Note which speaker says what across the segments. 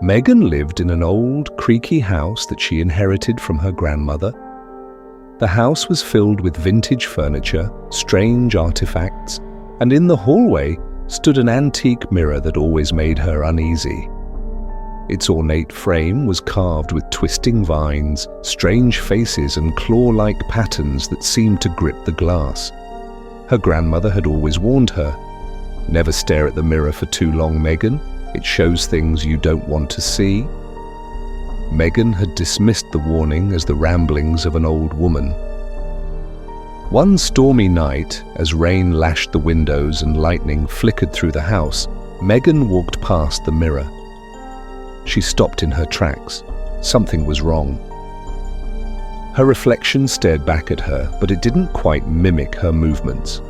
Speaker 1: Megan lived in an old, creaky house that she inherited from her grandmother. The house was filled with vintage furniture, strange artifacts, and in the hallway stood an antique mirror that always made her uneasy. Its ornate frame was carved with twisting vines, strange faces, and claw-like patterns that seemed to grip the glass. Her grandmother had always warned her, "Never stare at the mirror for too long, Megan. It shows things you don't want to see." Megan had dismissed the warning as the ramblings of an old woman. One stormy night, as rain lashed the windows and lightning flickered through the house, Megan walked past the mirror. She stopped in her tracks. Something was wrong. Her reflection stared back at her, but it didn't quite mimic her movements.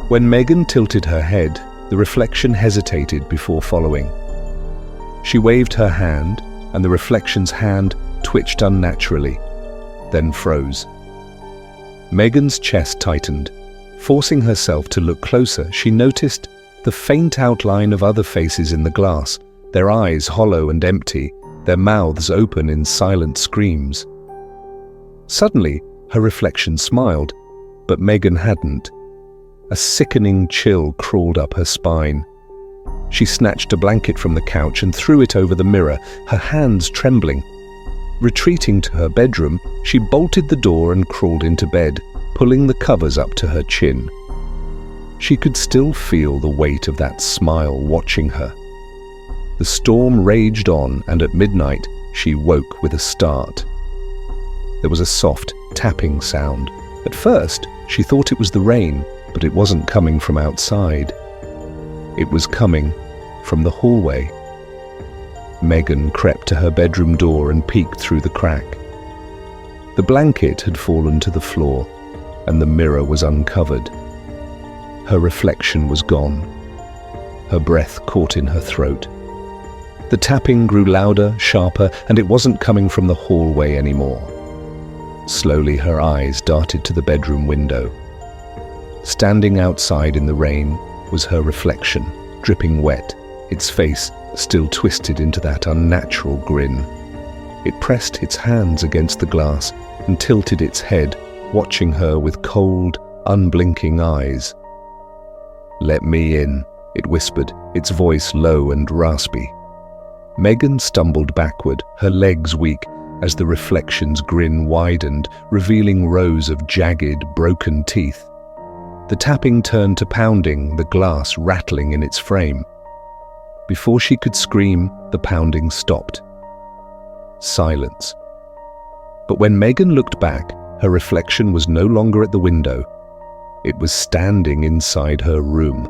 Speaker 1: When Megan tilted her head, the reflection hesitated before following. She waved her hand, and the reflection's hand twitched unnaturally, then froze. Megan's chest tightened. Forcing herself to look closer, she noticed the faint outline of other faces in the glass, their eyes hollow and empty, their mouths open in silent screams. Suddenly, her reflection smiled, but Megan hadn't. A sickening chill crawled up her spine. She snatched a blanket from the couch and threw it over the mirror, her hands trembling. Retreating to her bedroom, she bolted the door and crawled into bed, pulling the covers up to her chin. She could still feel the weight of that smile watching her. The storm raged on, and at midnight, she woke with a start. There was a soft, tapping sound. At first, she thought it was the rain, but it wasn't coming from outside. It was coming from the hallway. Megan crept to her bedroom door and peeked through the crack. The blanket had fallen to the floor, and the mirror was uncovered. Her reflection was gone. Her breath caught in her throat. The tapping grew louder, sharper, and it wasn't coming from the hallway anymore. Slowly her eyes darted to the bedroom window. Standing outside in the rain was her reflection, dripping wet, its face still twisted into that unnatural grin. It pressed its hands against the glass and tilted its head, watching her with cold, unblinking eyes. "Let me in," it whispered, its voice low and raspy. Megan stumbled backward, her legs weak, as the reflection's grin widened, revealing rows of jagged, broken teeth. The tapping turned to pounding, the glass rattling in its frame. Before she could scream, the pounding stopped. Silence. But when Megan looked back, her reflection was no longer at the window. It was standing inside her room.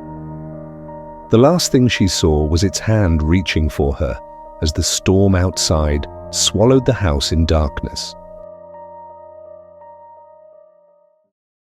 Speaker 1: The last thing she saw was its hand reaching for her as the storm outside swallowed the house in darkness.